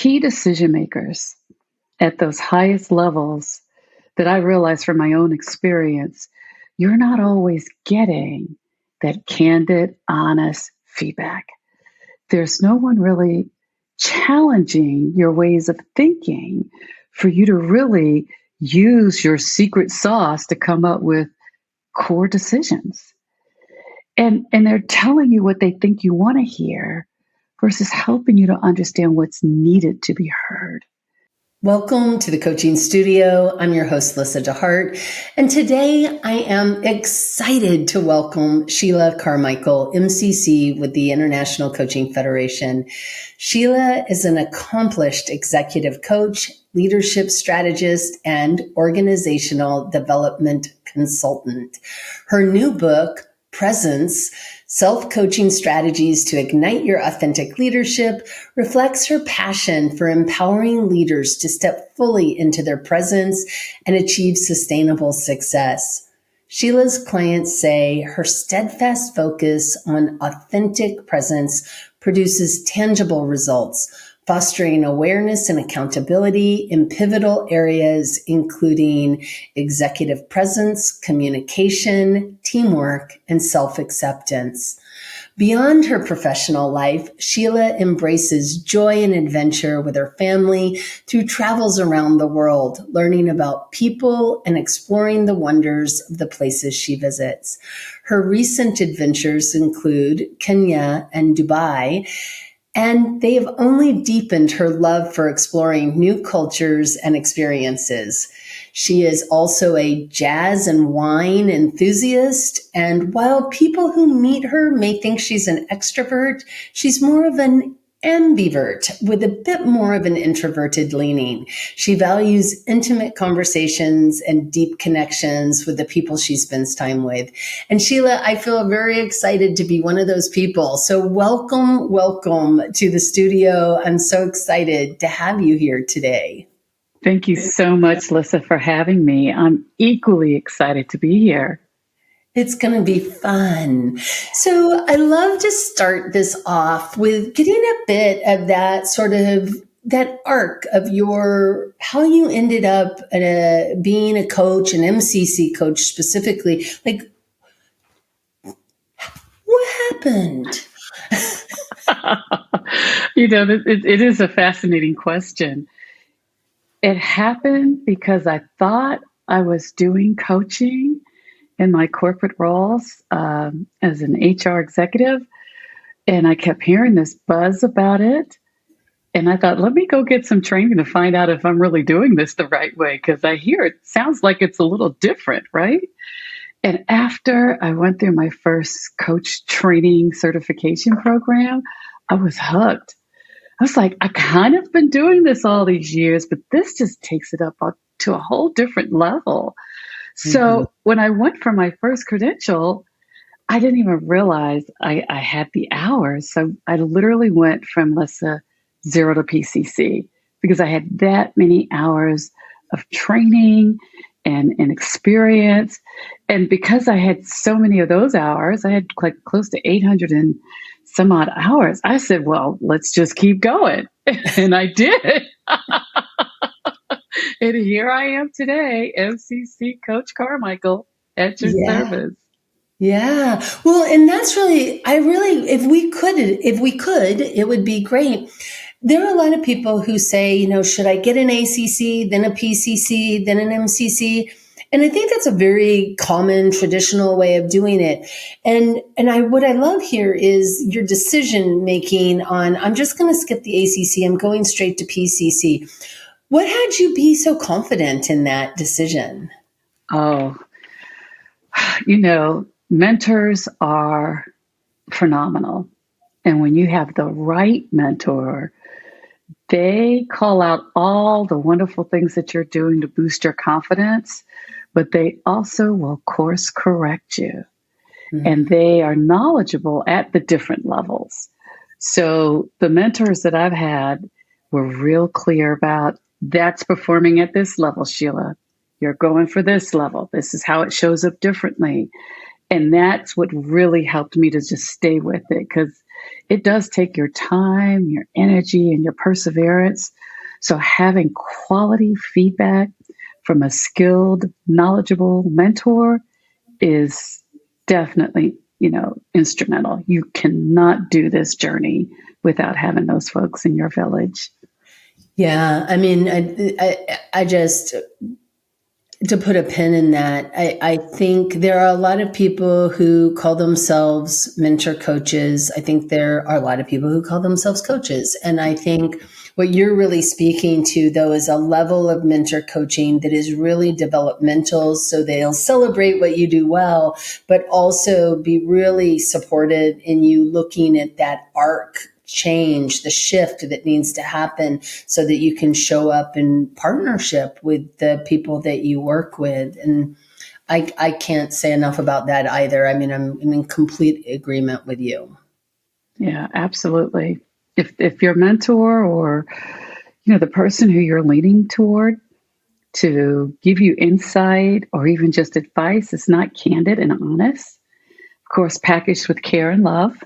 key decision makers at those highest levels that I realize from my own experience, you're not always getting that candid, honest feedback. There's no one really challenging your ways of thinking for you to really use your secret sauce to come up with core decisions. And they're telling you what they think you want to hear versus helping you to understand what's needed to be heard. Welcome to the Coaching Studio. I'm your host, Lyssa deHart, and today I am excited to welcome Sheila Carmichael, MCC with the International Coaching Federation. Sheila is an accomplished executive coach, leadership strategist, and organizational development consultant. Her new book, Presence, Self-Coaching Strategies to Ignite Your Authentic Leadership, reflects her passion for empowering leaders to step fully into their presence and achieve sustainable success. Sheila's clients say her steadfast focus on authentic presence produces tangible results, fostering awareness and accountability in pivotal areas, including executive presence, communication, teamwork, and self-acceptance. Beyond her professional life, Sheila embraces joy and adventure with her family through travels around the world, learning about people and exploring the wonders of the places she visits. Her recent adventures include Kenya and Dubai, and they have only deepened her love for exploring new cultures and experiences. She is also a jazz and wine enthusiast, and while people who meet her may think she's an extrovert, she's more of an ambivert with a bit more of an introverted leaning. She values intimate conversations and deep connections with the people she spends time with. And Sheila, I feel very excited to be one of those people. So welcome to the studio. I'm so excited to have you here today. Thank you so much, Lyssa, for having me. I'm equally excited to be here. It's going to be fun. So I love to start this off with getting a bit of that sort of that arc of how you ended up being a coach, an MCC coach specifically. Like, what happened? It is a fascinating question. It happened because I thought I was doing coaching in my corporate roles as an HR executive. And I kept hearing this buzz about it. And I thought, let me go get some training to find out if I'm really doing this the right way, because I hear it sounds like it's a little different, right? And after I went through my first coach training certification program, I was hooked. I was like, I kind of been doing this all these years, but this just takes it up to a whole different level. So when I went for my first credential, I didn't even realize I had the hours. So I literally went from Lyssa 0 to PCC because I had that many hours of training and experience. And because I had so many of those hours, I had like close to 800 and some odd hours. I said, well, let's just keep going. And I did. And here I am today, MCC Coach Carmichael at your service. Yeah. Well, and that's really, if we could, it would be great. There are a lot of people who say, should I get an ACC, then a PCC, then an MCC? And I think that's a very common traditional way of doing it. And what I love here is your decision making on, I'm just going to skip the ACC. I'm going straight to PCC. What had you be so confident in that decision? Oh, mentors are phenomenal. And when you have the right mentor, they call out all the wonderful things that you're doing to boost your confidence, but they also will course correct you. And they are knowledgeable at the different levels. So the mentors that I've had were real clear about, that's performing at this level, Sheila. You're going for this level. This is how it shows up differently. And that's what really helped me to just stay with it. Because it does take your time, your energy, and your perseverance. So having quality feedback from a skilled, knowledgeable mentor is definitely, instrumental. You cannot do this journey without having those folks in your village. Yeah. I mean, I just, to put a pin in that, I think there are a lot of people who call themselves mentor coaches. I think there are a lot of people who call themselves coaches. And I think what you're really speaking to, though, is a level of mentor coaching that is really developmental. So they'll celebrate what you do well, but also be really supported in you looking at that arc change, the shift that needs to happen so that you can show up in partnership with the people that you work with. And I can't say enough about that either. I mean, I'm in complete agreement with you. Yeah, absolutely. If your mentor or, the person who you're leaning toward to give you insight or even just advice is not candid and honest, of course, packaged with care and love,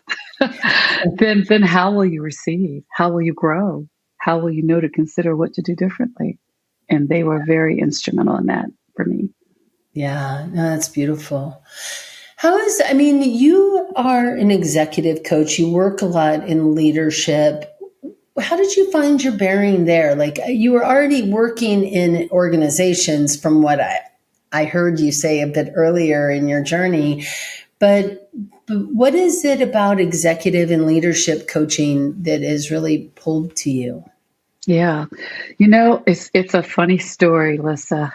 then how will you receive? How will you grow? How will you know to consider what to do differently? And they were very instrumental in that for me. Yeah, no, that's beautiful. I mean, you are an executive coach. You work a lot in leadership. How did you find your bearing there? Like, you were already working in organizations from what I heard you say a bit earlier in your journey, but what is it about executive and leadership coaching that is really pulled to you? Yeah. It's a funny story, Lyssa.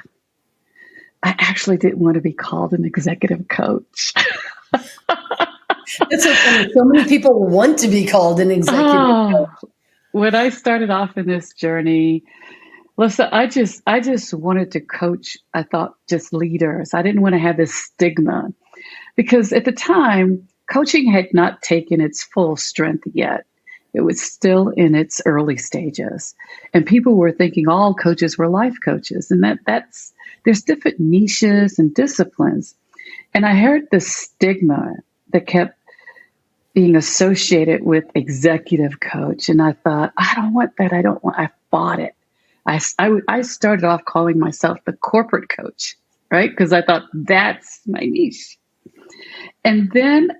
I actually didn't want to be called an executive coach. That's so funny. So many people want to be called an executive coach. When I started off in this journey, Lyssa, I just wanted to coach, I thought, just leaders. I didn't want to have this stigma because at the time, coaching had not taken its full strength yet. It was still in its early stages. And people were thinking all coaches were life coaches. And there's different niches and disciplines. And I heard the stigma that kept being associated with executive coach. And I thought, I don't want that. I fought it. I started off calling myself the corporate coach, right? Because I thought that's my niche. And then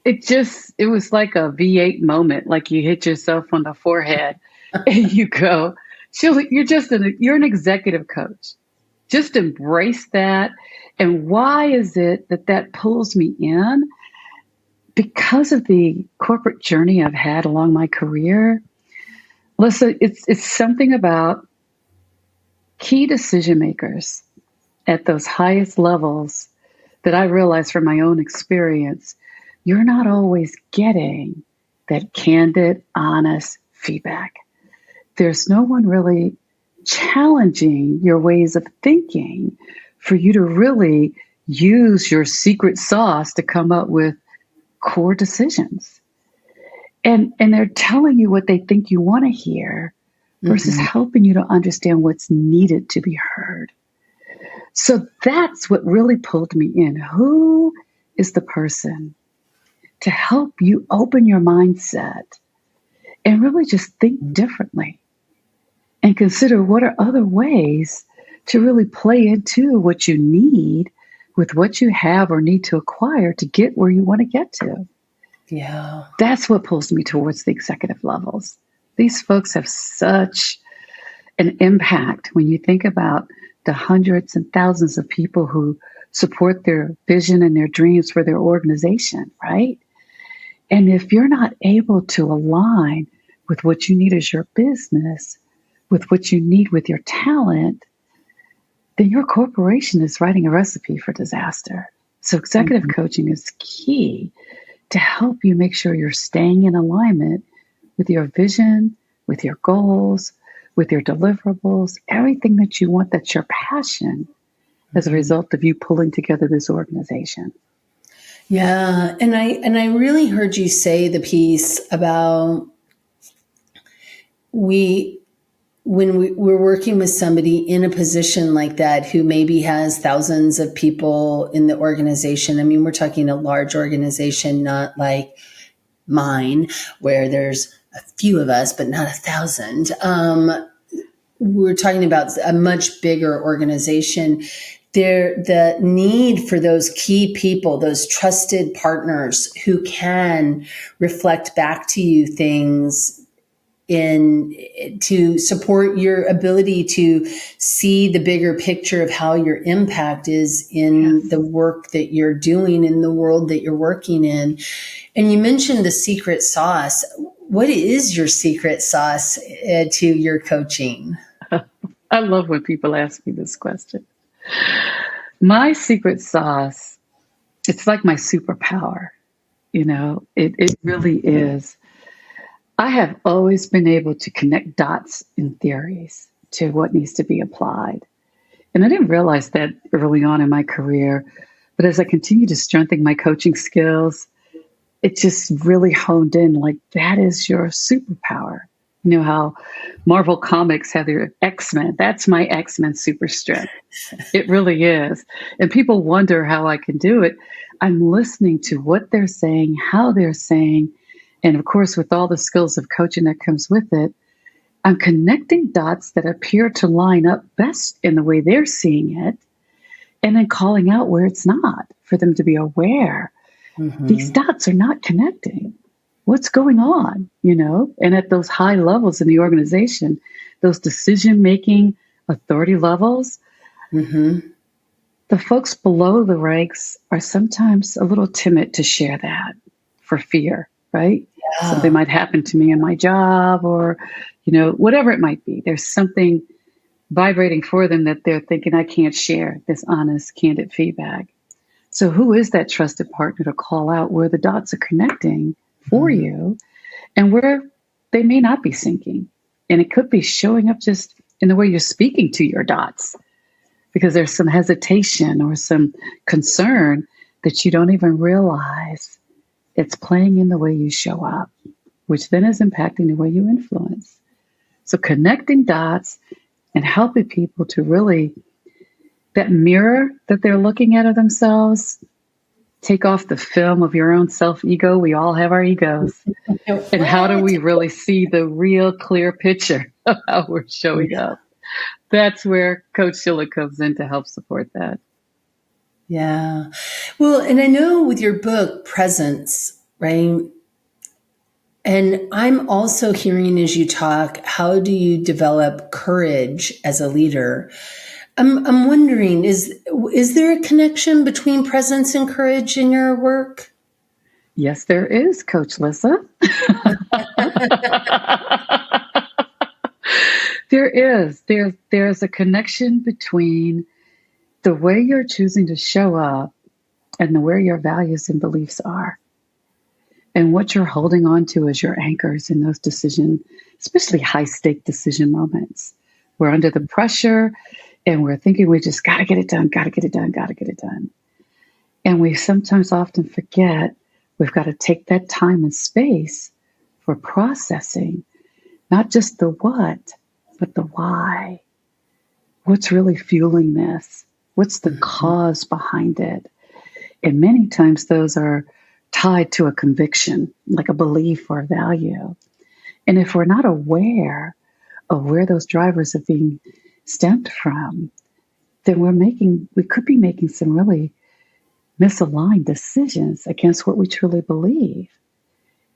it was like a V8 moment, like you hit yourself on the forehead and you go, Sheila, you're an executive coach. Just embrace that. And why is it that pulls me in? Because of the corporate journey I've had along my career, Lyssa, it's something about key decision makers at those highest levels that I realized from my own experience, you're not always getting that candid, honest feedback. There's no one really challenging your ways of thinking for you to really use your secret sauce to come up with core decisions. And they're telling you what they think you want to hear versus helping you to understand what's needed to be heard. So that's what really pulled me in. Who is the person to help you open your mindset and really just think differently and consider what are other ways to really play into what you need with what you have or need to acquire to get where you want to get to. Yeah. That's what pulls me towards the executive levels. These folks have such an impact when you think about the hundreds and thousands of people who support their vision and their dreams for their organization, right? And if you're not able to align with what you need as your business, with what you need with your talent, then your corporation is writing a recipe for disaster. So executive coaching is key to help you make sure you're staying in alignment with your vision, with your goals, with your deliverables, everything that you want, that's your passion as a result of you pulling together this organization. Yeah. And I really heard you say the piece about when we're working with somebody in a position like that who maybe has thousands of people in the organization. I mean, we're talking a large organization, not like mine, where there's a few of us, but not 1,000. We're talking about a much bigger organization. The need for those key people, those trusted partners who can reflect back to you things to support your ability to see the bigger picture of how your impact is in the work that you're doing in the world that you're working in. And you mentioned the secret sauce. What is your secret sauce to your coaching? I love when people ask me this question. My secret sauce, it's like my superpower. It really is. I have always been able to connect dots in theories to what needs to be applied. And I didn't realize that early on in my career, but as I continue to strengthen my coaching skills, it just really honed in like that is your superpower. You know how Marvel Comics have their X-Men. That's my X-Men super strength. It really is. And people wonder how I can do it. I'm listening to what they're saying, how they're saying, and of course, with all the skills of coaching that comes with it, I'm connecting dots that appear to line up best in the way they're seeing it, and then calling out where it's not for them to be aware. Mm-hmm. These dots are not connecting. What's going on, And at those high levels in the organization, those decision-making authority levels, mm-hmm. the folks below the ranks are sometimes a little timid to share that for fear, right? Yeah. Something might happen to me in my job or, whatever it might be. There's something vibrating for them that they're thinking, I can't share this honest, candid feedback. So who is that trusted partner to call out where the dots are connecting for mm-hmm. you and where they may not be syncing? And it could be showing up just in the way you're speaking to your dots because there's some hesitation or some concern that you don't even realize it's playing in the way you show up, which then is impacting the way you influence. So connecting dots and helping people to really, that mirror that they're looking at of themselves, take off the film of your own self-ego. We all have our egos. And how do we really see the real clear picture of how we're showing up? That's where Coach Sheila comes in to help support that. Yeah. Well, and I know with your book, Presence, right? And I'm also hearing as you talk, how do you develop courage as a leader? I'm wondering, is there a connection between presence and courage in your work? Yes, there is, Coach Lyssa. There is. There's a connection between the way you're choosing to show up and where your values and beliefs are. And what you're holding on to as your anchors in those especially high-stake decision moments. We're under the pressure and we're thinking we just got to get it done, got to get it done, got to get it done. And we sometimes often forget we've got to take that time and space for processing, not just the what, but the why. What's really fueling this? What's the cause behind it? And many times those are tied to a conviction, like a belief or a value. And if we're not aware of where those drivers are being stemmed from, then we could be making some really misaligned decisions against what we truly believe.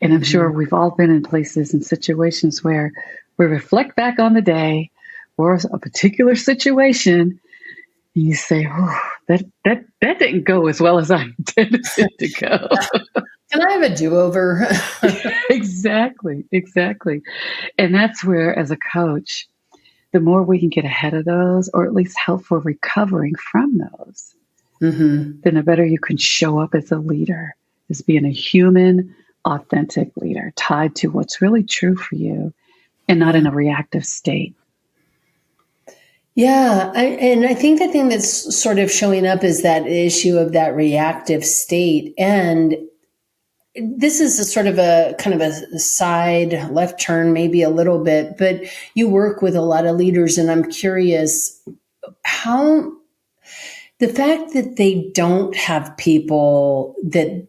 And I'm sure we've all been in places and situations where we reflect back on the day or a particular situation, and you say, oh, that didn't go as well as I intended it to go. Can I have a do-over? Exactly. And that's where, as a coach, the more we can get ahead of those, or at least help for recovering from those, then the better you can show up as a leader, as being a human, authentic leader, tied to what's really true for you and not in a reactive state. Yeah. And I think the thing that's sort of showing up is that issue of that reactive state. And this is a sort of a kind of a side left turn, maybe a little bit, but you work with a lot of leaders, and I'm curious how the fact that they don't have people that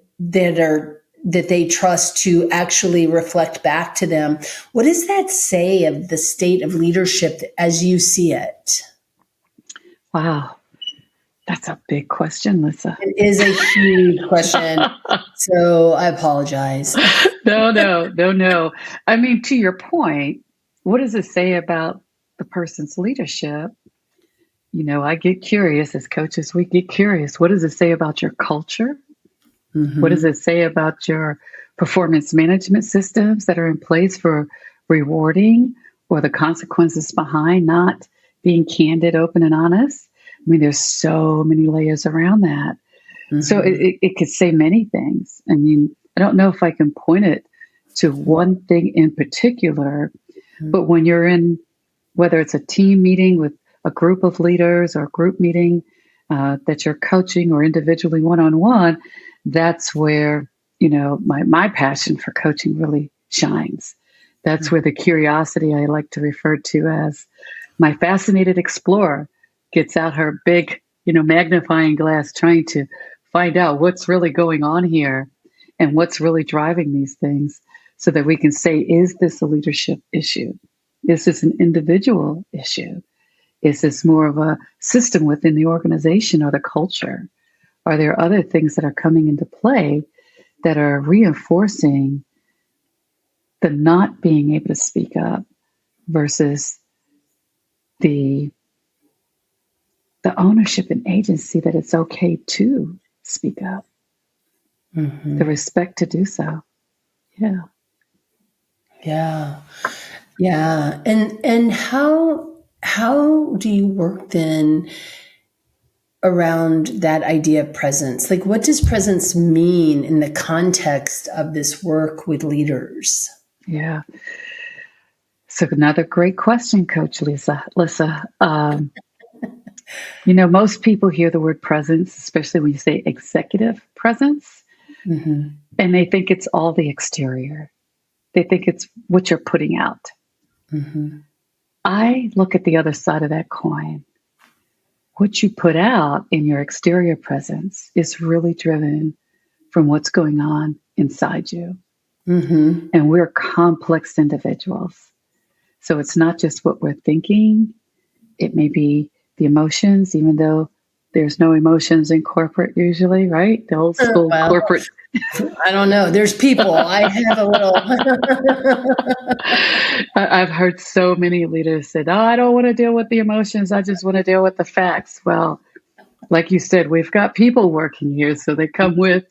are that they trust to actually reflect back to them. What does that say of the state of leadership as you see it? Wow. That's a big question, Lyssa. It is a huge question. So I apologize. No. I mean, to your point, what does it say about the person's leadership? I get curious as coaches, we get curious. What does it say about your culture? Mm-hmm. What does it say about your performance management systems that are in place for rewarding or the consequences behind not being candid, open, and honest? I mean, there's so many layers around that. Mm-hmm. So it could say many things. I mean, I don't know if I can point it to one thing in particular, but when you're in, whether it's a team meeting with a group of leaders or a group meeting that you're coaching or individually one-on-one, that's where, my passion for coaching really shines. That's where the curiosity I like to refer to as my fascinated explorer gets out her big, magnifying glass, trying to find out what's really going on here and what's really driving these things so that we can say, is this a leadership issue? Is this an individual issue? Is this more of a system within the organization or the culture? Are there other things that are coming into play that are reinforcing the not being able to speak up versus the ownership and agency that it's okay to speak up, the respect to do so. Yeah. And how do you work then around that idea of presence? Like, what does presence mean in the context of this work with leaders? Yeah. So another great question, Coach Lyssa. Most people hear the word presence, especially when you say executive presence, and they think it's all the exterior. They think it's what you're putting out. I look at the other side of that coin. What you put out in your exterior presence is really driven from what's going on inside you. And we're complex individuals. So it's not just what we're thinking. It may be the emotions, even though there's no emotions in corporate usually, right? The old school corporate. I don't know. There's people. I have a little. I've heard so many leaders say, "Oh, I don't want to deal with the emotions. I just want to deal with the facts." Well, like you said, we've got people working here, so they come with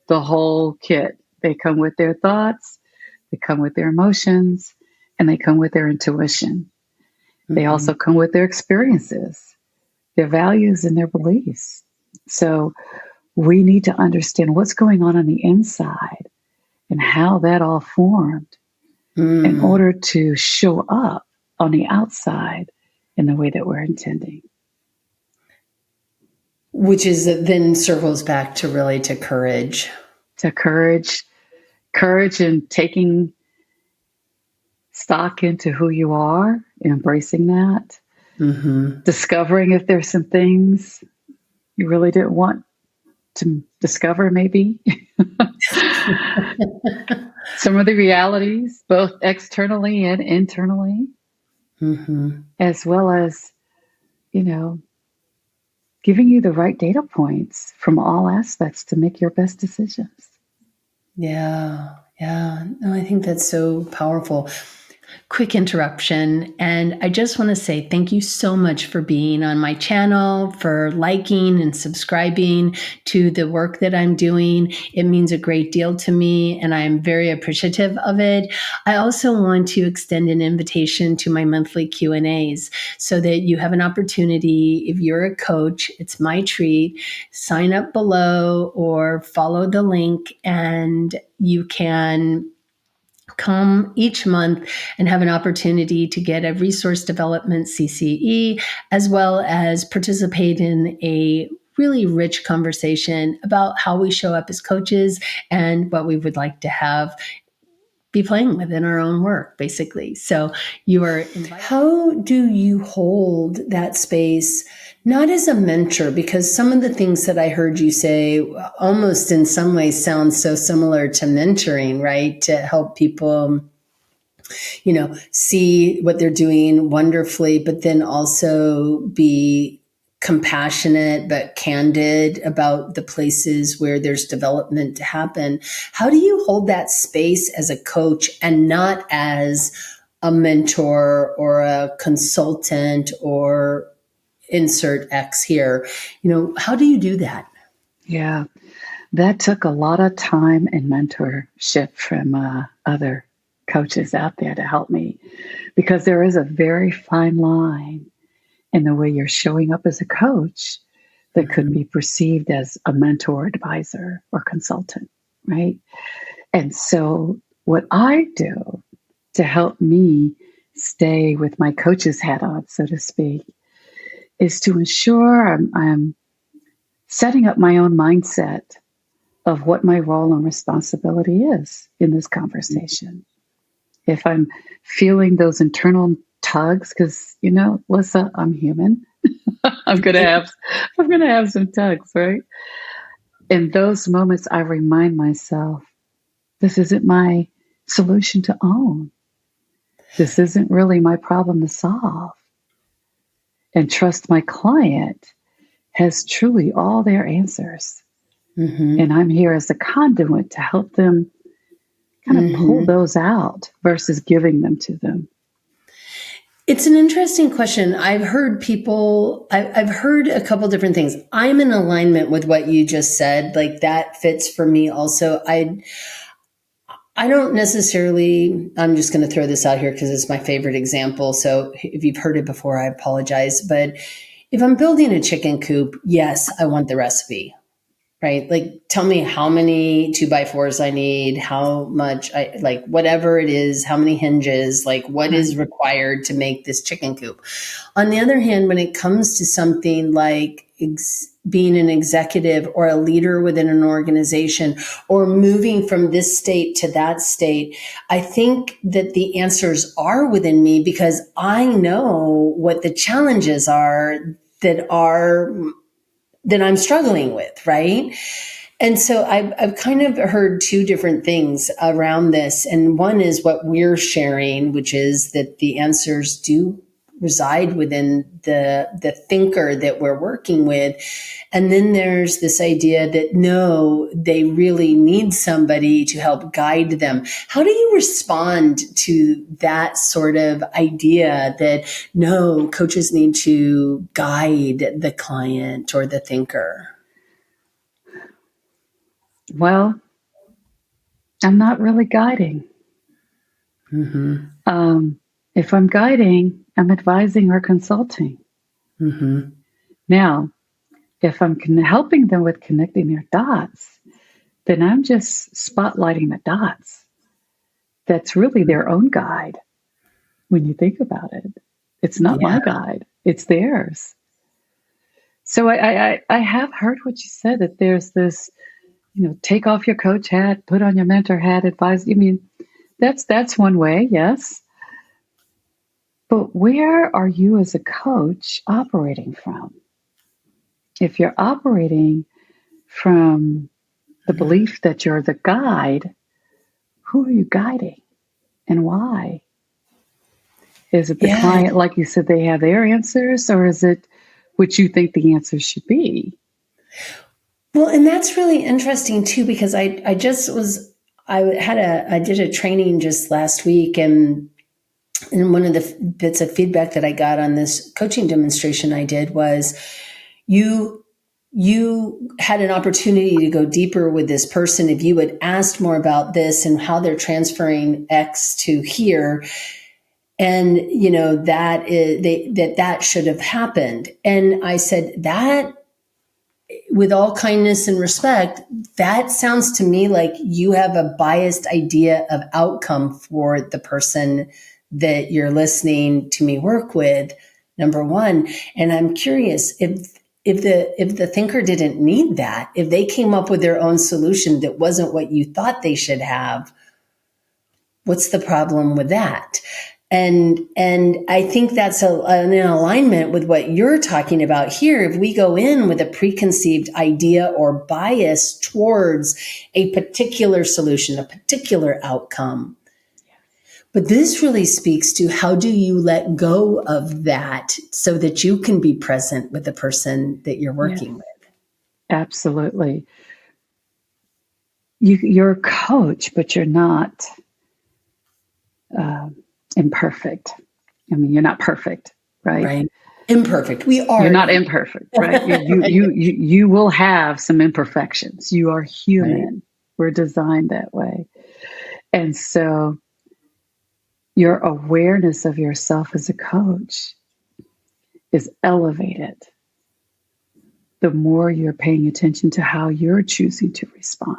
the whole kit. They come with their thoughts, they come with their emotions, and they come with their intuition. They also come with their experiences, their values, and their beliefs. So we need to understand what's going on the inside and how that all formed in order to show up on the outside in the way that we're intending. Which is then circles back to really to courage. To courage and taking stock into who you are, embracing that, discovering if there's some things you really didn't want to discover, maybe. Some of the realities, both externally and internally, as well as, giving you the right data points from all aspects to make your best decisions. Yeah. No, I think that's so powerful. Quick interruption. And I just want to say thank you so much for being on my channel, for liking and subscribing to the work that I'm doing. It means a great deal to me, and I'm very appreciative of it. I also want to extend an invitation to my monthly Q&As so that you have an opportunity. If you're a coach, it's my treat. Sign up below or follow the link, and you can come each month and have an opportunity to get a resource development CCE, as well as participate in a really rich conversation about how we show up as coaches and what we would like to have be playing with in our own work, basically. So you are invited. How do you hold that space, not as a mentor, because some of the things that I heard you say almost in some ways sound so similar to mentoring, right? To help people, see what they're doing wonderfully, but then also be compassionate but candid about the places where there's development to happen. How do you hold that space as a coach and not as a mentor or a consultant or insert X here? How do you do that? Yeah, that took a lot of time and mentorship from other coaches out there to help me, because there is a very fine line in the way you're showing up as a coach that could be perceived as a mentor, advisor, or consultant, right? And so what I do to help me stay with my coach's hat on, so to speak, is to ensure I'm setting up my own mindset of what my role and responsibility is in this conversation. If I'm feeling those internal tugs, because Lyssa, I'm human. I'm gonna have some tugs, right? In those moments, I remind myself, this isn't my solution to own. This isn't really my problem to solve. And trust my client has truly all their answers. Mm-hmm. And I'm here as a conduit to help them kind of pull those out versus giving them to them. It's an interesting question. I've heard a couple different things. I'm in alignment with what you just said. Like, that fits for me also. I don't necessarily, I'm just going to throw this out here because it's my favorite example. So if you've heard it before, I apologize. But if I'm building a chicken coop, yes, I want the recipe. Right? Like, tell me how many 2x4s I need, how much whatever it is, how many hinges, like what is required to make this chicken coop. On the other hand, when it comes to something like being an executive or a leader within an organization or moving from this state to that state, I think that the answers are within me because I know what the challenges are that I'm struggling with, right? And so I've kind of heard two different things around this. And one is what we're sharing, which is that the answers do reside within the thinker that we're working with. And then there's this idea that no, they really need somebody to help guide them. How do you respond to that sort of idea that no, coaches need to guide the client or the thinker? Well, I'm not really guiding. Mm-hmm. If I'm guiding, I'm advising or consulting. Mm-hmm. Now, if I'm helping them with connecting their dots, then I'm just spotlighting the dots. That's really their own guide when you think about it. It's not my guide. It's theirs. So I have heard what you said, that there's this, take off your coach hat, put on your mentor hat, advise. I mean, that's one way, yes. But where are you as a coach operating from? If you're operating from the belief that you're the guide, who are you guiding and why? Is it the client, like you said, they have their answers, or is it what you think the answers should be? Well, and that's really interesting too, because I did a training just last week, and one of the bits of feedback that I got on this coaching demonstration I did was you had an opportunity to go deeper with this person if you had asked more about this and how they're transferring X to here. And, that should have happened. And I said that, with all kindness and respect, that sounds to me like you have a biased idea of outcome for the person that you're listening to me work with, number one. And I'm curious if the thinker didn't need that, if they came up with their own solution that wasn't what you thought they should have, What's the problem with that? And I think that's in alignment with what you're talking about here. If we go in with a preconceived idea or bias towards a particular solution, a particular outcome, but this really speaks to how do you let go of that so that you can be present with the person that you're working with? Absolutely. You're a coach, but you're not imperfect. I mean, you're not perfect, right? Right. Imperfect. We are. You're not imperfect, right? You will have some imperfections. You are human. Right. We're designed that way. And so your awareness of yourself as a coach is elevated the more you're paying attention to how you're choosing to respond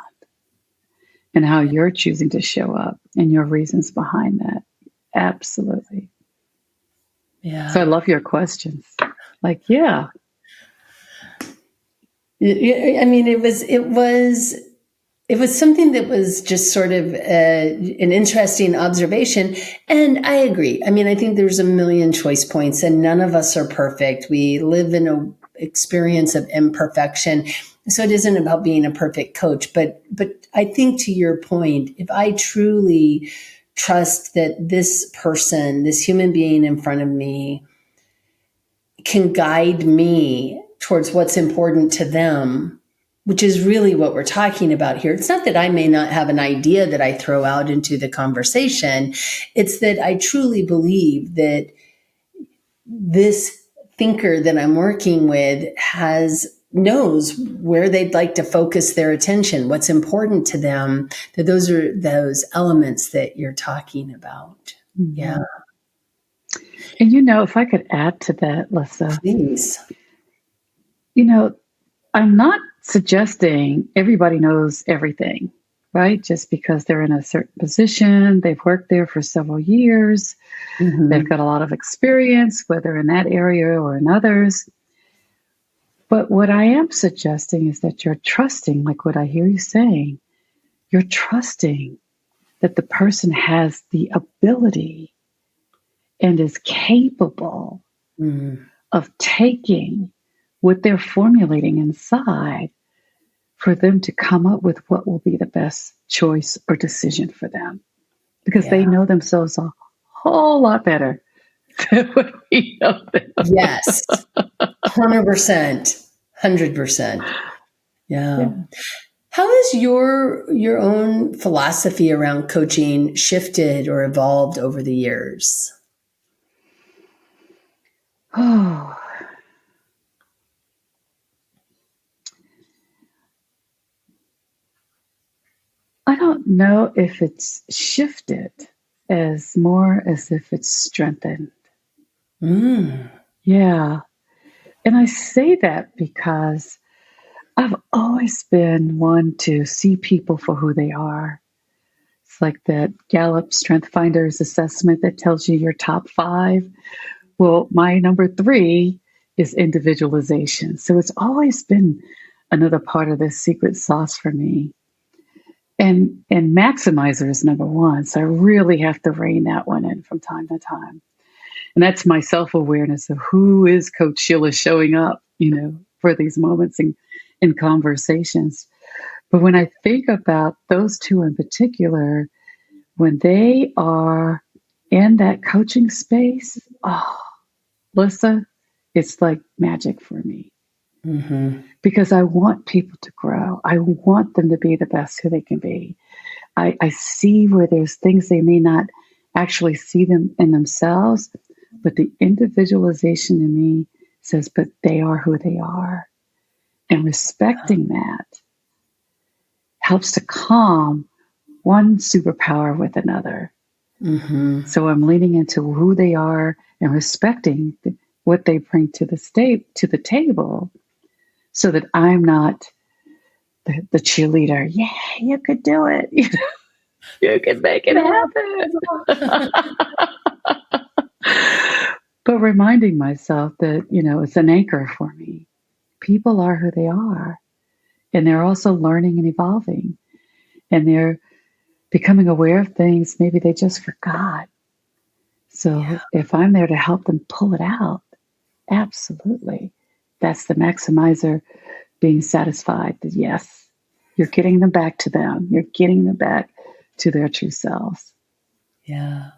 and how you're choosing to show up and your reasons behind that. Absolutely. Yeah. So I love your questions. Like, yeah. I mean, it was something that was just sort of an interesting observation. And I agree. I mean, I think there's a million choice points and none of us are perfect. We live in an experience of imperfection. So it isn't about being a perfect coach. But I think to your point, if I truly trust that this person, this human being in front of me, can guide me towards what's important to them, which is really what we're talking about here. It's not that I may not have an idea that I throw out into the conversation. It's that I truly believe that this thinker that I'm working with knows where they'd like to focus their attention, what's important to them, that those are those elements that you're talking about. Mm-hmm. Yeah. And if I could add to that, Lyssa. Please. I'm not suggesting everybody knows everything, right? Just because they're in a certain position, they've worked there for several years, mm-hmm. They've got a lot of experience, whether in that area or in others. But what I am suggesting is that you're trusting, like what I hear you saying, you're trusting that the person has the ability and is capable of taking what they're formulating inside for them to come up with what will be the best choice or decision for them. Because they know themselves a whole lot better than what we know them. Yes, 100%, 100%. Yeah. How has your own philosophy around coaching shifted or evolved over the years? Oh, I don't know if it's shifted as more as if it's strengthened. Yeah. And I say that because I've always been one to see people for who they are. It's like that Gallup Strength Finders assessment that tells you your top 5. Well, my number 3 is individualization. So it's always been another part of this secret sauce for me. And maximizer is number 1. So I really have to rein that one in from time to time. And that's my self-awareness of who is Coach Sheila showing up, for these moments in conversations. But when I think about those 2 in particular, when they are in that coaching space, Lyssa, it's like magic for me. Mm-hmm. Because I want people to grow. I want them to be the best who they can be. I see where there's things they may not actually see them in themselves, but the individualization in me says, but they are who they are. And respecting that helps to calm one superpower with another. Mm-hmm. So I'm leaning into who they are and respecting what they bring to the table, so that I'm not the cheerleader. Yeah, you could do it. You can make it happen. But reminding myself that, it's an anchor for me. People are who they are. And they're also learning and evolving. And they're becoming aware of things maybe they just forgot. So if I'm there to help them pull it out, absolutely. That's the maximizer being satisfied that yes, you're getting them back to them. You're getting them back to their true selves. Yeah.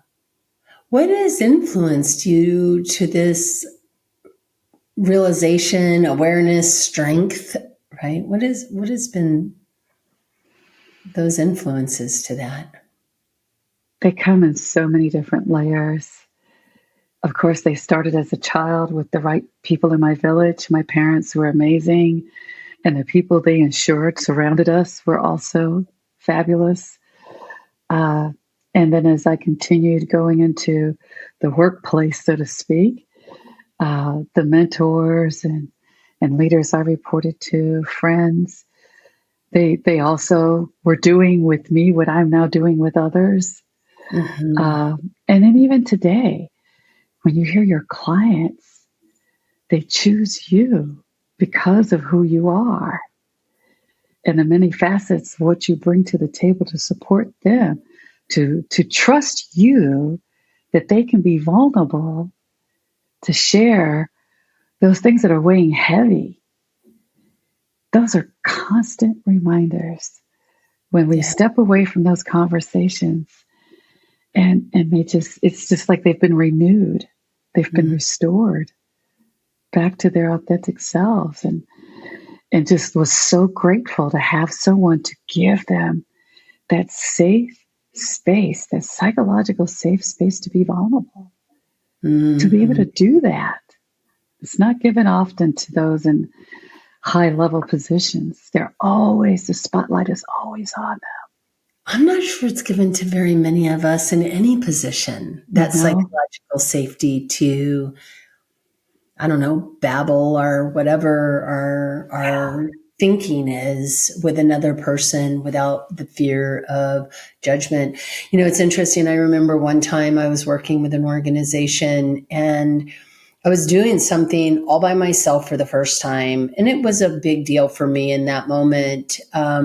What has influenced you to this realization, awareness, strength, right? What has been those influences to that? They come in so many different layers. Of course, they started as a child with the right people in my village. My parents were amazing, and the people they ensured surrounded us were also fabulous. And then as I continued going into the workplace, so to speak, the mentors and leaders I reported to, friends, they also were doing with me what I'm now doing with others. Mm-hmm. And then even today, when you hear your clients, they choose you because of who you are and the many facets of what you bring to the table to support them, to trust you that they can be vulnerable to share those things that are weighing heavy. Those are constant reminders when we Yeah. step away from those conversations and it's just like they've been renewed. They've been restored back to their authentic selves and just was so grateful to have someone to give them that safe space, that psychological safe space to be vulnerable, to be able to do that. It's not given often to those in high level positions. The spotlight is always on them. I'm not sure it's given to very many of us in any position, that No, psychological safety to, I don't know, babble or whatever our thinking is with another person without the fear of judgment. It's interesting. I remember one time I was working with an organization and I was doing something all by myself for the first time. And it was a big deal for me in that moment. I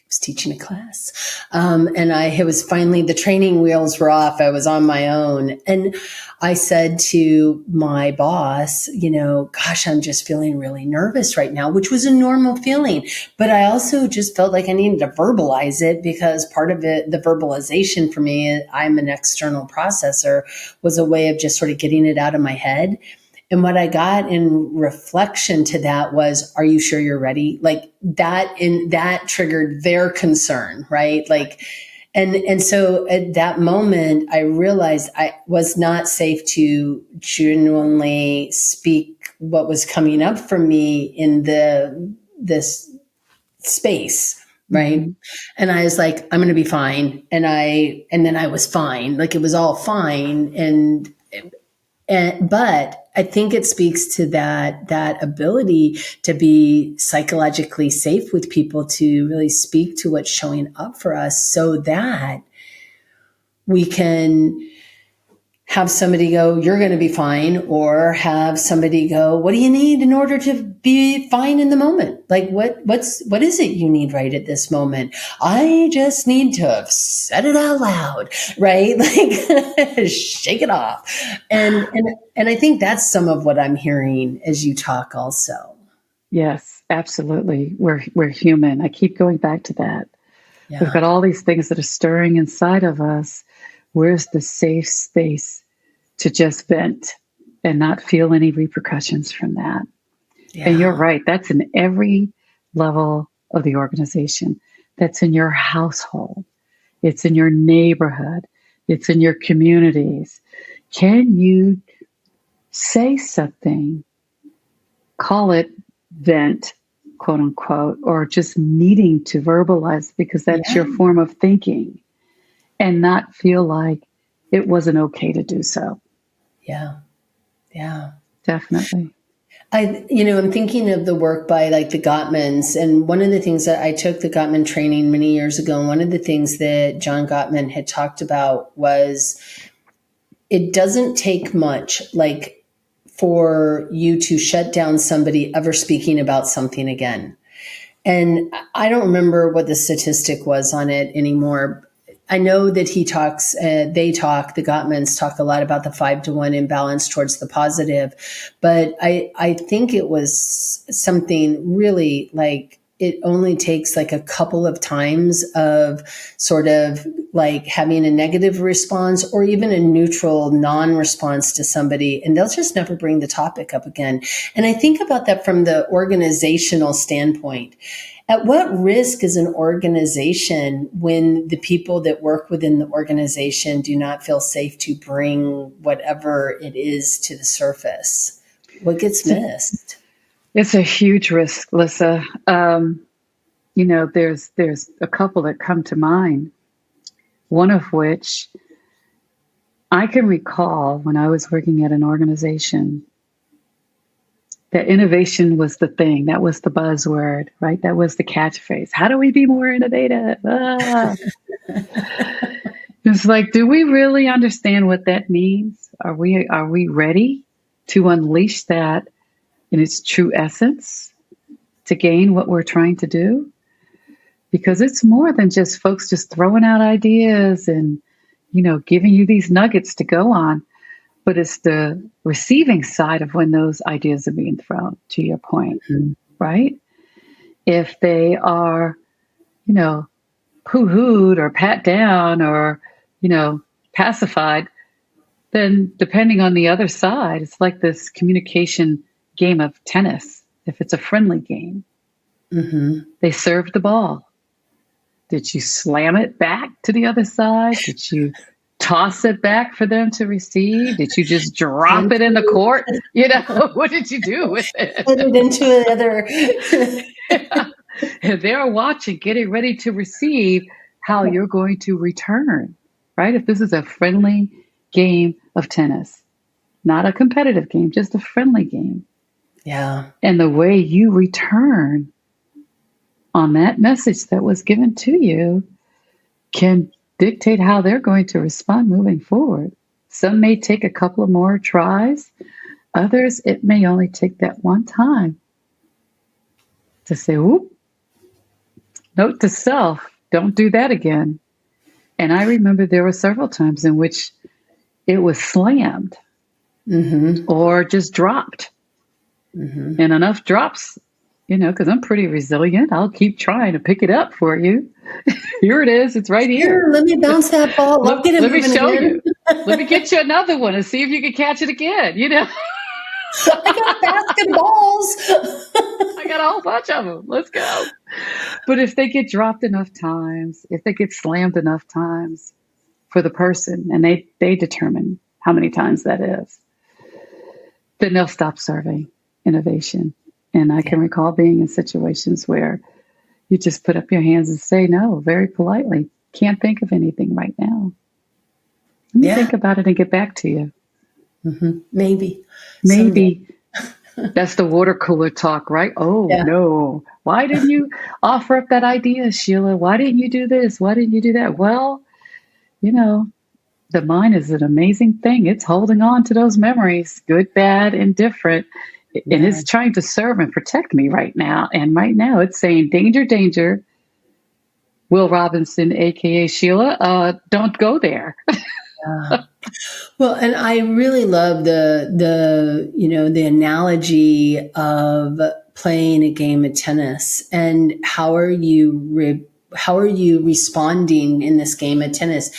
was teaching a class. It was finally, the training wheels were off. I was on my own. And I said to my boss, gosh, I'm just feeling really nervous right now, which was a normal feeling. But I also just felt like I needed to verbalize it because part of it, the verbalization for me, I'm an external processor, was a way of just sort of getting it out of my head. And what I got in reflection to that was, are you sure you're ready? Like that triggered their concern, right? Like, and so at that moment, I realized I was not safe to genuinely speak what was coming up for me in this space. Right. mm-hmm. And I was like, I'm going to be fine. And then I was fine. Like it was all fine. But I think it speaks to that ability to be psychologically safe with people, to really speak to what's showing up for us so that we can have somebody go, you're going to be fine, or have somebody go, what do you need in order to be fine in the moment? Like what is it you need right at this moment? I just need to have said it out loud, right? Like shake it off. And I think that's some of what I'm hearing as you talk also. Yes, absolutely. We're human. I keep going back to that. We've Yeah. got all these things that are stirring inside of us. Where's the safe space to just vent and not feel any repercussions from that? And you're Yeah. right. That's in every level of the organization. That's in your household. It's in your neighborhood. It's in your communities. Can you say something, call it vent, quote unquote, or just needing to verbalize because that's Yeah. your form of thinking and not feel like it wasn't okay to do so? Yeah. Yeah. Definitely. I'm thinking of the work by like the Gottmans, and one of the things that I took the Gottman training many years ago, and one of the things that John Gottman had talked about was it doesn't take much, like for you to shut down somebody ever speaking about something again. And I don't remember what the statistic was on it anymore. I know that he talks, the Gottmans talk a lot about the 5-to-1 imbalance towards the positive, but I think it was something really like, it only takes like a couple of times of sort of like having a negative response or even a neutral non-response to somebody, and they'll just never bring the topic up again. And I think about that from the organizational standpoint. At what risk is an organization when the people that work within the organization do not feel safe to bring whatever it is to the surface? What gets missed? It's a huge risk, Lyssa. There's a couple that come to mind. One of which I can recall when I was working at an organization that innovation was the thing. That was the buzzword, right? That was the catchphrase. How do we be more innovative? It's like, do we really understand what that means? Are we ready to unleash that in its true essence to gain what we're trying to do? Because it's more than just folks just throwing out ideas and, giving you these nuggets to go on, but it's the receiving side of when those ideas are being thrown, to your point, right? If they are, poo-hooed or pat down or, pacified, then depending on the other side, it's like this communication game of tennis. If it's a friendly game, they serve the ball. Did you slam it back to the other side? Did you toss it back for them to receive? Did you just drop it in the court? What did you do with it? Put it into another. And they're watching, getting ready to receive how you're going to return, right? If this is a friendly game of tennis, not a competitive game, just a friendly game. Yeah. And the way you return on that message that was given to you can dictate how they're going to respond moving forward. Some may take a couple of more tries. Others, it may only take that one time to say, whoop, note to self, don't do that again. And I remember there were several times in which it was slammed or just dropped. And enough drops, because I'm pretty resilient. I'll keep trying to pick it up for you. Here it is. It's right here. Let me bounce that ball. Let me show you. Let me get you another one and see if you can catch it again. I got basketballs. I got a whole bunch of them. Let's go. But if they get dropped enough times, if they get slammed enough times for the person, and they determine how many times that is, then they'll stop serving innovation. And I can recall being in situations where you just put up your hands and say no, very politely. Can't think of anything right now. Let me think about it and get back to you. Maybe. That's the water cooler talk, right? Oh, no. Why didn't you offer up that idea, Sheila? Why didn't you do this? Why didn't you do that? Well, the mind is an amazing thing. It's holding on to those memories, good, bad, indifferent. And it's trying to serve and protect me right now. And right now it's saying, danger, danger. Will Robinson, a.k.a. Sheila, don't go there. Well, and I really love the analogy of playing a game of tennis, and how are you responding in this game of tennis?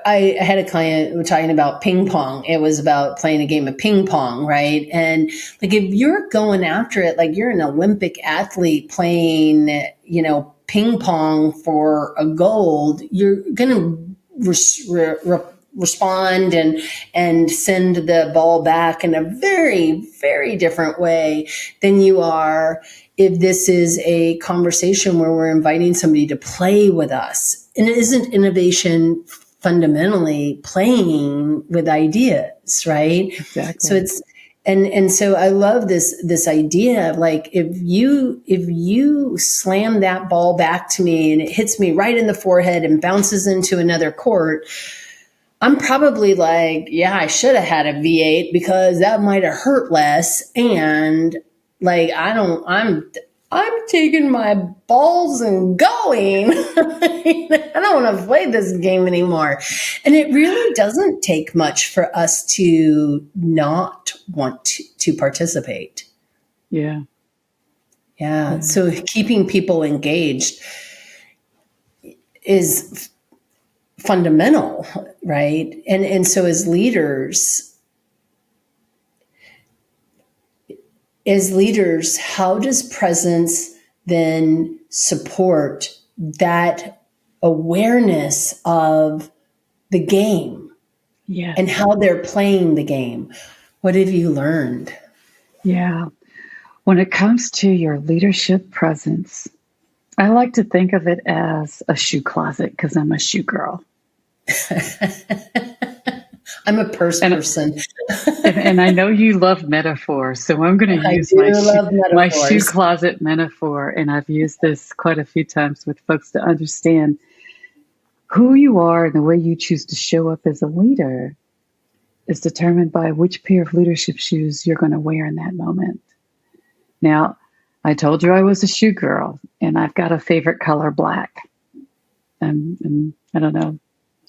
I had a client talking about ping pong. It was about playing a game of ping pong, right? And like, if you're going after it, like you're an Olympic athlete playing, ping pong for a gold, you're going to respond and send the ball back in a very, very different way than you are if this is a conversation where we're inviting somebody to play with us. And it isn't innovation fundamentally playing with ideas, right? Exactly. So it's and so I love this idea of like, if you slam that ball back to me and it hits me right in the forehead and bounces into another court, I'm probably like, yeah, I should have had a V8 because that might have hurt less. And like, I'm taking my balls and going. I don't want to play this game anymore. And it really doesn't take much for us to not want to participate. Yeah. Yeah. So keeping people engaged is fundamental, right? And so as leaders, how does presence then support that awareness of the game Yes. and how they're playing the game? What have you learned? Yeah. When it comes to your leadership presence, I like to think of it as a shoe closet because I'm a shoe girl. I'm a purse person. and I know you love metaphors, so I'm going to use my shoe closet metaphor. And I've used this quite a few times with folks to understand who you are and the way you choose to show up as a leader is determined by which pair of leadership shoes you're going to wear in that moment. Now, I told you I was a shoe girl, and I've got a favorite color, black. And I don't know,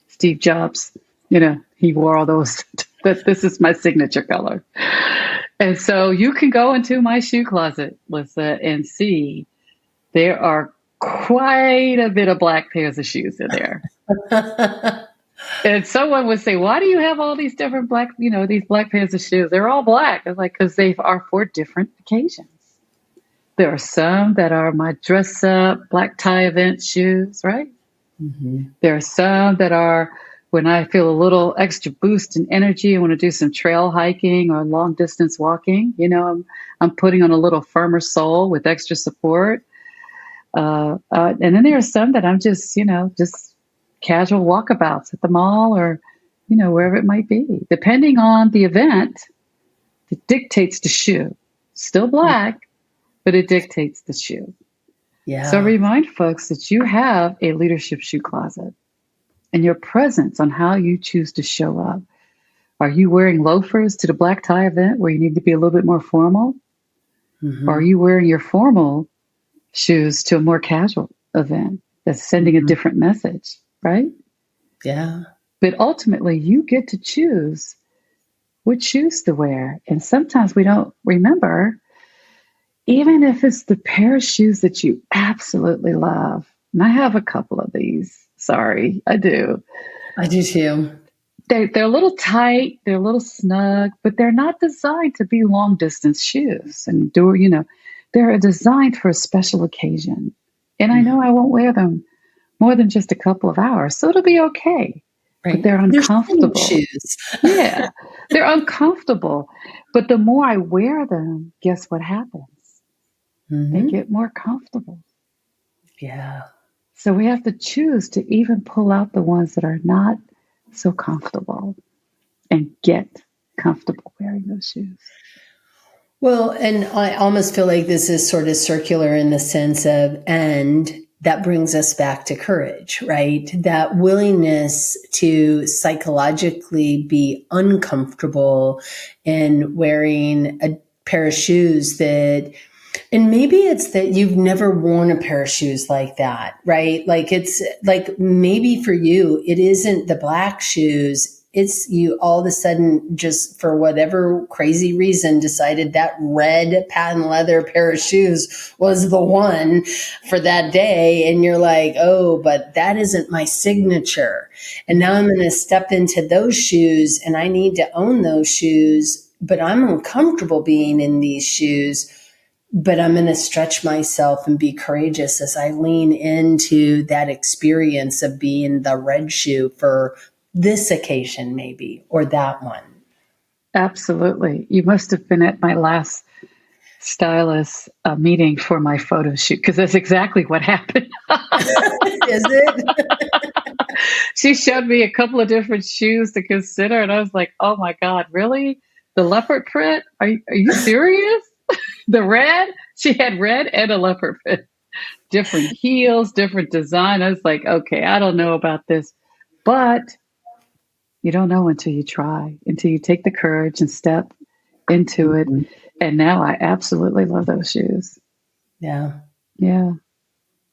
Steve Jobs, he wore all those. This is my signature color. And so you can go into my shoe closet, Lyssa, and see there are quite a bit of black pairs of shoes in there. And someone would say, why do you have all these different these black pairs of shoes? They're all black. I was like, because they are for different occasions. There are some that are my dress up, black tie event shoes, right? Mm-hmm. There are some that are when I feel a little extra boost in energy. I want to do some trail hiking or long distance walking. I'm putting on a little firmer sole with extra support. And then there are some that I'm just casual walkabouts at the mall or, wherever it might be. Depending on the event, it dictates the shoe. Still black, but it dictates the shoe. Yeah. So remind folks that you have a leadership shoe closet and your presence on how you choose to show up. Are you wearing loafers to the black tie event where you need to be a little bit more formal? Mm-hmm. Or are you wearing your formal shoes to a more casual event that's sending a different message, right? Yeah. But ultimately, you get to choose which shoes to wear. And sometimes we don't remember, even if it's the pair of shoes that you absolutely love. And I have a couple of these. Sorry, I do. I do too. They're a little tight, they're a little snug, but they're not designed to be long distance shoes. And they're designed for a special occasion. And I know I won't wear them more than just a couple of hours, so it'll be okay. Right. But they're uncomfortable. Shoes. Yeah, they're uncomfortable. But the more I wear them, guess what happens? Mm-hmm. They get more comfortable. Yeah. So we have to choose to even pull out the ones that are not so comfortable and get comfortable wearing those shoes. Well, and I almost feel like this is sort of circular in the sense of, and that brings us back to courage, right? That willingness to psychologically be uncomfortable in wearing a pair of shoes that, and maybe it's that you've never worn a pair of shoes like that, right? Like it's like maybe for you, it isn't the black shoes. It's you all of a sudden just for whatever crazy reason decided that red patent leather pair of shoes was the one for that day. And you're like, oh, but that isn't my signature. And now I'm going to step into those shoes and I need to own those shoes, but I'm uncomfortable being in these shoes. But I'm going to stretch myself and be courageous as I lean into that experience of being the red shoe for this occasion, maybe, or that one. Absolutely. You must have been at my last stylist meeting for my photo shoot, because that's exactly what happened. Is it? She showed me a couple of different shoes to consider, and I was like, oh my God, really? The leopard print? Are you serious? The red? She had red and a leopard print. Different heels, different design. I was like, okay, I don't know about this. But you don't know until you try, until you take the courage and step into it. And now I absolutely love those shoes. Yeah. Yeah.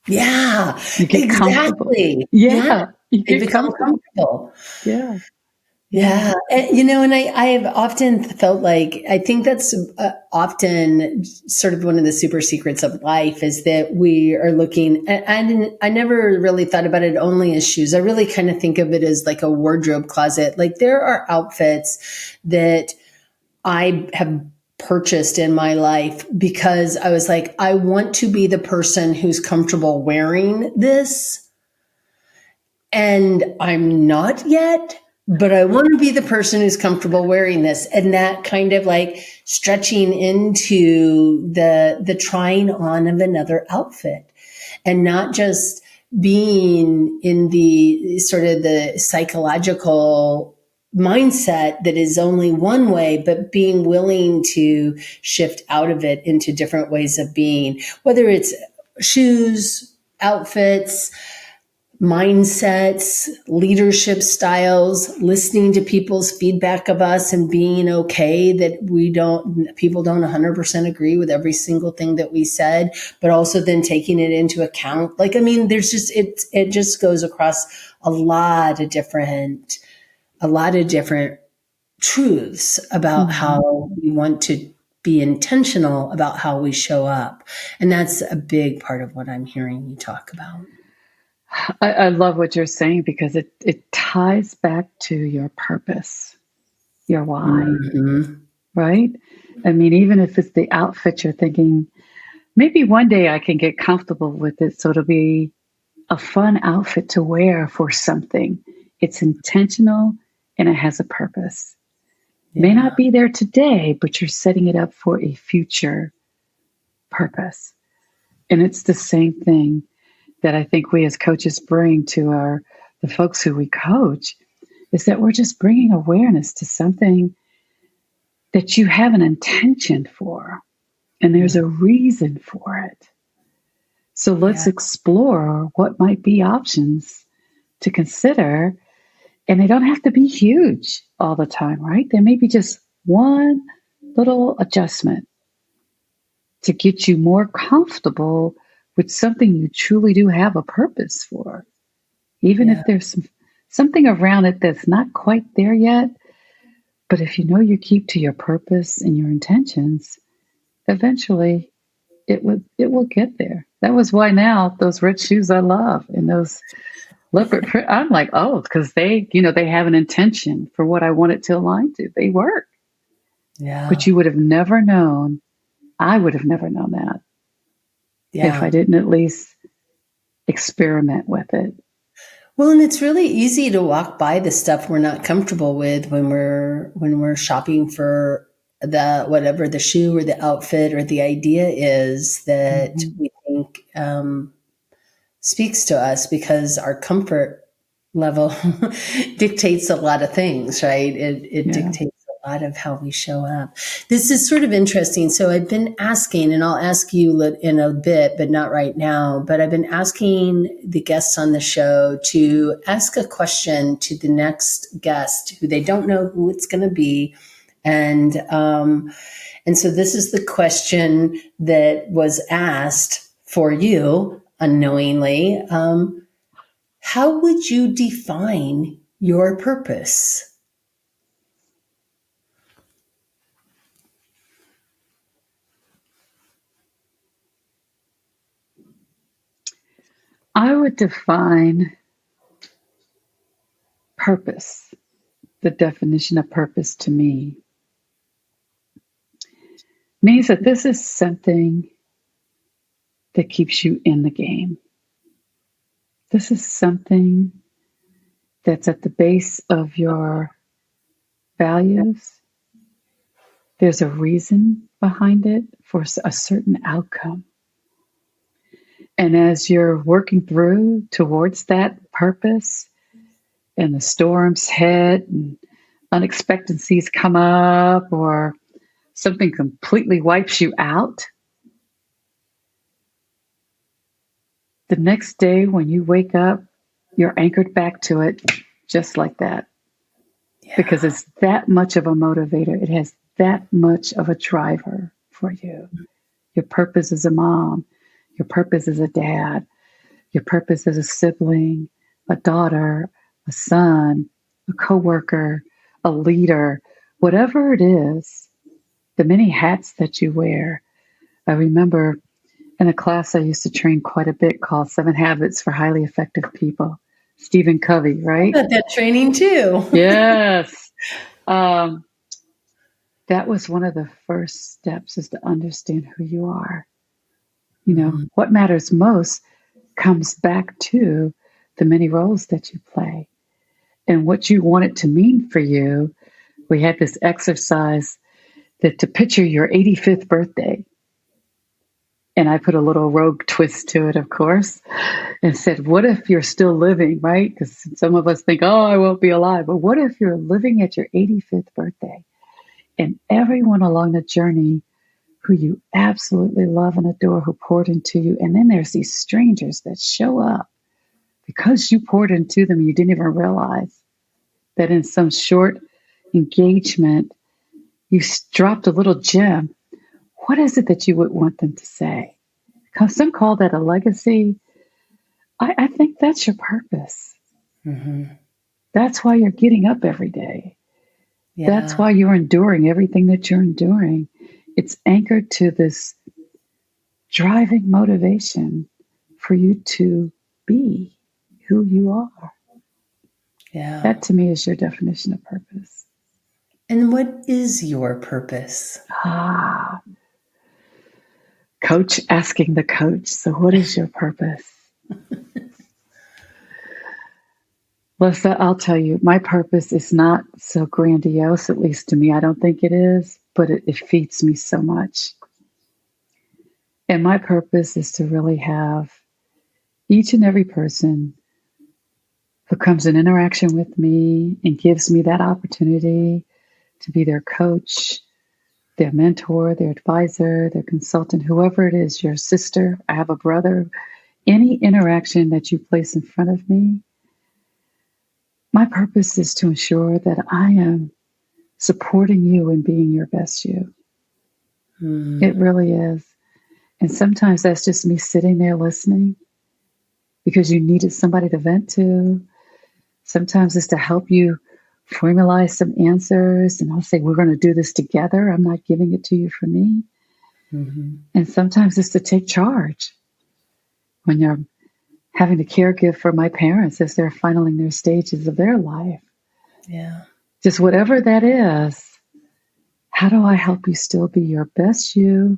Yeah, You get comfortable. exactly. Yeah, Yeah. You they get become comfortable. comfortable. Yeah. Yeah. Yeah. And I have often felt like, I think that's often sort of one of the super secrets of life is that we are looking, I never really thought about it only as shoes. I really kind of think of it as like a wardrobe closet. Like there are outfits that I have purchased in my life because I was like, I want to be the person who's comfortable wearing this. And I'm not yet, but I want to be the person who's comfortable wearing this. And that kind of like stretching into the trying on of another outfit and not just being in the sort of the psychological mindset that is only one way, but being willing to shift out of it into different ways of being, whether it's shoes, outfits, mindsets, leadership styles, listening to people's feedback of us and being okay that people don't 100% agree with every single thing that we said, but also then taking it into account. Like, I mean, there's just, it just goes across a lot of different truths about Mhm. how we want to be intentional about how we show up. And that's a big part of what I'm hearing you talk about. I love what you're saying because it ties back to your purpose, your why, Mm-hmm. right? I mean, even if it's the outfit you're thinking, maybe one day I can get comfortable with it. So it'll be a fun outfit to wear for something. It's intentional and it has a purpose. May Yeah. not be there today, but you're setting it up for a future purpose. And it's the same thing that I think we as coaches bring to the folks who we coach is that we're just bringing awareness to something that you have an intention for and there's a reason for it. So let's Yeah. explore what might be options to consider. And they don't have to be huge all the time, right? There may be just one little adjustment to get you more comfortable with something you truly do have a purpose for. Even Yeah. if there's something around it that's not quite there yet, but if you know you keep to your purpose and your intentions, eventually it will get there. That was why now those red shoes I love and those leopard print, I'm like, oh, because they have an intention for what I want it to align to. They work. But Yeah. you would have never known, I would have never known that if I Yeah. didn't at least experiment with it. Well, and it's really easy to walk by the stuff we're not comfortable with when we're shopping for the whatever the shoe or the outfit or the idea is that Mhm. we think speaks to us because our comfort level dictates a lot of things, right? It Yeah. dictates a lot of how we show up. This is sort of interesting. So I've been asking, and I'll ask you in a bit, but not right now, but I've been asking the guests on the show to ask a question to the next guest who they don't know who it's going to be. And so this is the question that was asked for you unknowingly. How would you define your purpose? I would define purpose, the definition of purpose to me means that this is something that keeps you in the game. This is something that's at the base of your values. There's a reason behind it for a certain outcome. And as you're working through towards that purpose and the storms hit and unexpectancies come up or something completely wipes you out, the next day when you wake up, you're anchored back to it just like that because Yeah. it's that much of a motivator. It has that much of a driver for you. Your purpose as a mom, Your purpose as a dad, your purpose as a sibling, a daughter, a son, a coworker, a leader, whatever it is, the many hats that you wear. I remember in a class I used to train quite a bit called 7 Habits for Highly Effective People. Stephen Covey, right? I got that training too. Yes. That was one of the first steps, is to understand who you are. You know, what matters most comes back to the many roles that you play and what you want it to mean for you. We had this exercise that to picture your 85th birthday. And I put a little rogue twist to it, of course, and said, what if you're still living, right? Because some of us think, oh, I won't be alive. But what if you're living at your 85th birthday and everyone along the journey who you absolutely love and adore, who poured into you, and then there's these strangers that show up because you poured into them, you didn't even realize that in some short engagement, you dropped a little gem. What is it that you would want them to say? Because some call that a legacy. I think that's your purpose. That's why you're getting up every day. Yeah. That's why you're enduring everything that you're enduring. It's anchored to this driving motivation for you to be who you are. Yeah. That to me is your definition of purpose. And what is your purpose? Coach asking the coach. So what is your purpose? Lyssa, I'll tell you, my purpose is not so grandiose, at least to me. I don't think it is, but it feeds me so much. And my purpose is to really have each and every person who comes in interaction with me and gives me that opportunity to be their coach, their mentor, their advisor, their consultant, whoever it is, your sister, I have a brother, any interaction that you place in front of me, my purpose is to ensure that I am supporting you in being your best you. It really is. And sometimes that's just me sitting there listening because you needed somebody to vent to. Sometimes it's to help you formalize some answers. And I'll say, we're going to do this together. I'm not giving it to you for me. And sometimes it's to take charge when you're having to caregive for my parents as they're finaling their stages of their life. Yeah. Just whatever that is, how do I help you still be your best you,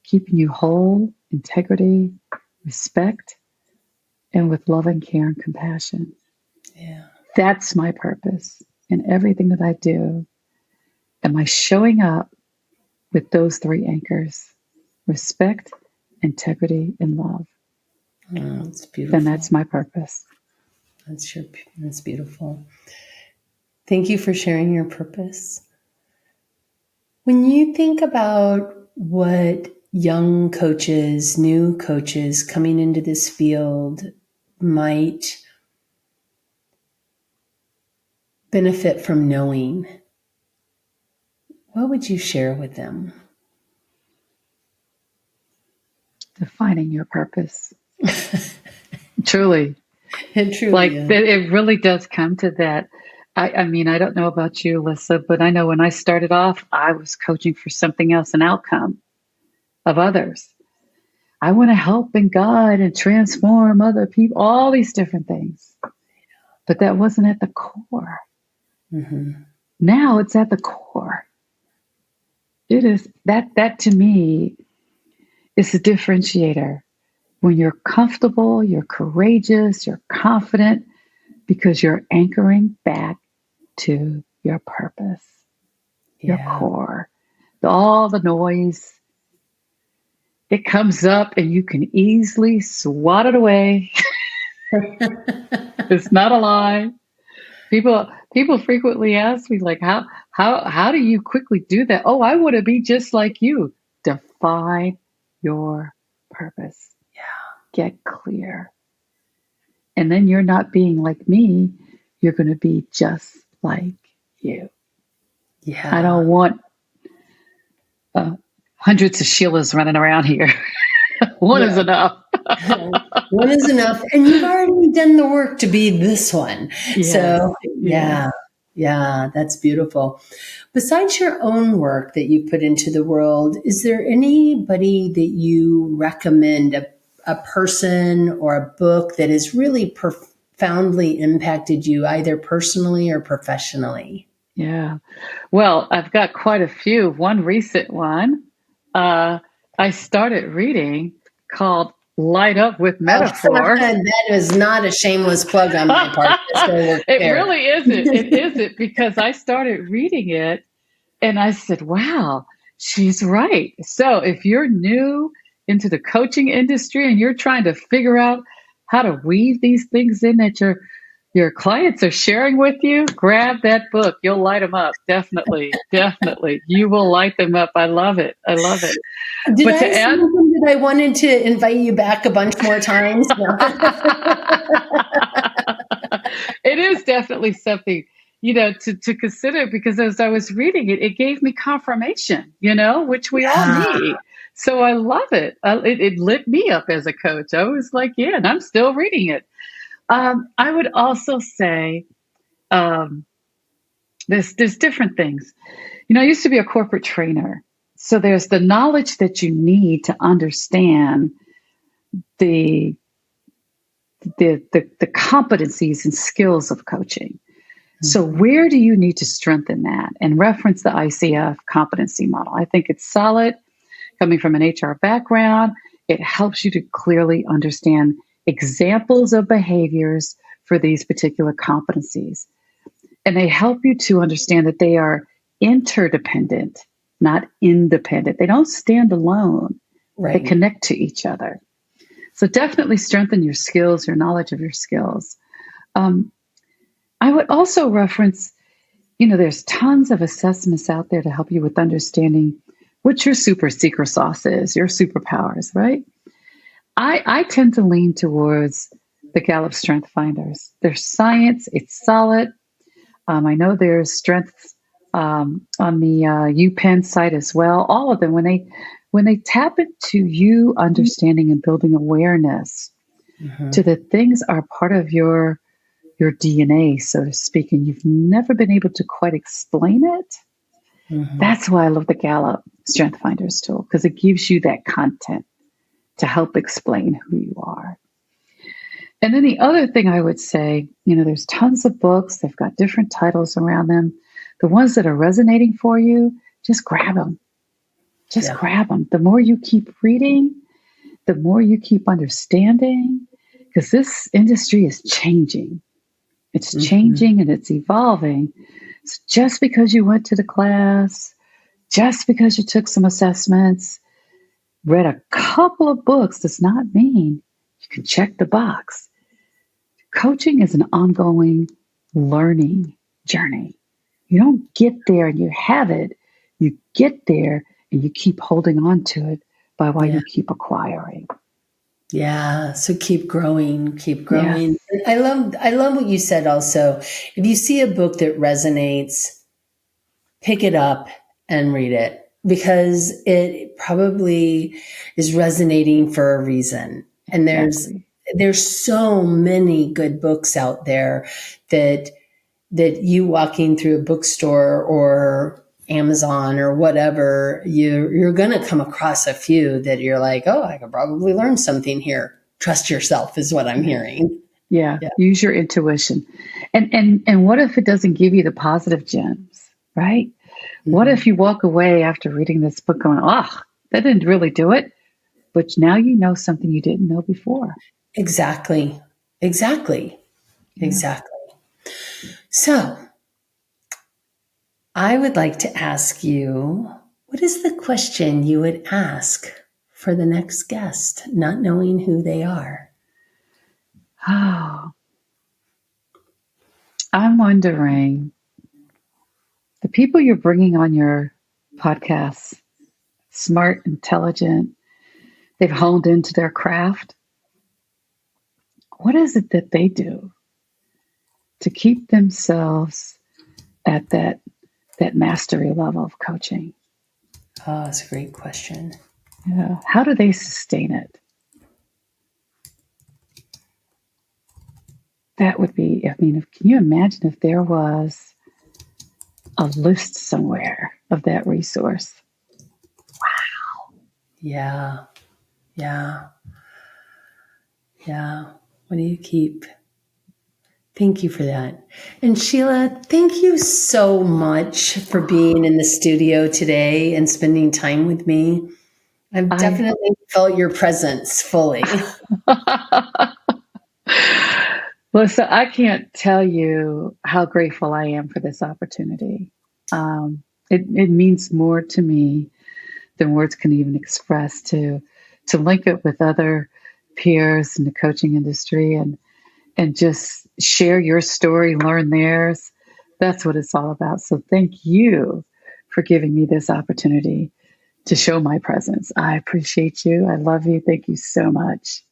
keeping you whole, integrity, respect, and with love and care and compassion? Yeah. That's my purpose in everything that I do. Am I showing up with those 3 anchors? Respect, integrity, and love. Oh, that's beautiful. Then that's my purpose. That's beautiful. Thank you for sharing your purpose. When you think about what young coaches, new coaches coming into this field might benefit from knowing, what would you share with them? Defining your purpose. Truly. It truly Like, is. it really does come to that. I mean, I don't know about you, Lyssa, but I know when I started off, I was coaching for something else, an outcome of others. I want to help and guide and transform other people, all these different things. But that wasn't at the core. Now it's at the core. It is that to me is a differentiator. When you're comfortable, you're courageous, you're confident, because you're anchoring back to your purpose, your core. All the noise, it comes up and you can easily swat it away. It's not a lie. People frequently ask me, like, how do you quickly do that? Oh, I want to be just like you. Define your purpose. Yeah. Get clear. And then you're not being like me. You're going to be just like you. Yeah. I don't want hundreds of Sheilas running around here. One is Yeah. enough. One is enough. And you've already done the work to be this one. Yes. So, Yes. yeah, that's beautiful. Besides your own work that you put into the world, is there anybody that you recommend, a person or a book that has really profoundly impacted you, either personally or professionally? Yeah. Well, I've got quite a few. One recent one, uh, I started reading called Light Up with Oh, Metaphor. that is not a shameless plug on my part. So we're It clear. really isn't. It isn't because I started reading it and I said, wow, she's right. So if you're new into the coaching industry and you're trying to figure out how to weave these things in that your clients are sharing with you, grab that book. You'll light them up. Definitely. Definitely. You will light them up. I love it. I love it. Did But I to say add, something that I wanted to invite you back a bunch more times? No. it is definitely something, to consider because as I was reading it, it gave me confirmation, which we all Yeah. need. So I love it. It lit me up as a coach. I was like, yeah, and I'm still reading it. I would also say um, there's different things. I used to be a corporate trainer. So there's the knowledge that you need to understand the the competencies and skills of coaching. So where do you need to strengthen that? And reference the ICF competency model. I think it's solid. Coming from an HR background, it helps you to clearly understand examples of behaviors for these particular competencies. And they help you to understand that they are interdependent, not independent. They don't stand alone. They Right. connect to each other. So definitely strengthen your skills, your knowledge of your skills. Um, I would also reference, there's tons of assessments out there to help you with understanding what your super secret sauce is, your superpowers, right? I tend to lean towards the Gallup Strength Finders. There's science, it's solid. I know there's strengths on the UPenn site as well. All of them, when they tap into you understanding and building awareness to the things are part of your DNA, so to speak, and you've never been able to quite explain it. That's why I love the Gallup Strength Finders tool, because it gives you that content to help explain who you are. And then the other thing I would say, there's tons of books. They've got different titles around them. The ones that are resonating for you, just grab them. Just grab them. The more you keep reading, the more you keep understanding, because this industry is changing. It's changing and it's evolving. So just because you went to the class, just because you took some assessments, read a couple of books does not mean you can check the box. Coaching is an ongoing learning journey. You don't get there and you have it. You get there and you keep holding on to it by why you keep acquiring. Yeah. So keep growing, keep growing. Yes. I love what you said also. If you see a book that resonates, pick it up and read it, because it probably is resonating for a reason. And Exactly. there's so many good books out there that you walking through a bookstore or Amazon or whatever, you're going to come across a few that you're like, oh, I could probably learn something here. Trust yourself is what I'm hearing. Yeah. Use your intuition. And what if it doesn't give you the positive gems, right? What if you walk away after reading this book going, oh, that didn't really do it, but now you know something you didn't know before. Exactly. So I would like to ask you, what is the question you would ask for the next guest, not knowing who they are? Oh, I'm wondering, the people you're bringing on your podcast, smart, intelligent, they've honed into their craft. What is it that they do to keep themselves at that mastery level of coaching? Oh, that's a great question. Yeah. How do they sustain it? That would be, I mean, can you imagine if there was a list somewhere of that resource? Yeah. Yeah. Yeah. What do you keep? Thank you for that. And Sheila, thank you so much for being in the studio today and spending time with me. I've I definitely felt your presence fully. Lyssa, I can't tell you how grateful I am for this opportunity. It means more to me than words can even express to link it with other peers in the coaching industry and just share your story, learn theirs. That's what it's all about. So thank you for giving me this opportunity to show my presence. I appreciate you. I love you. Thank you so much.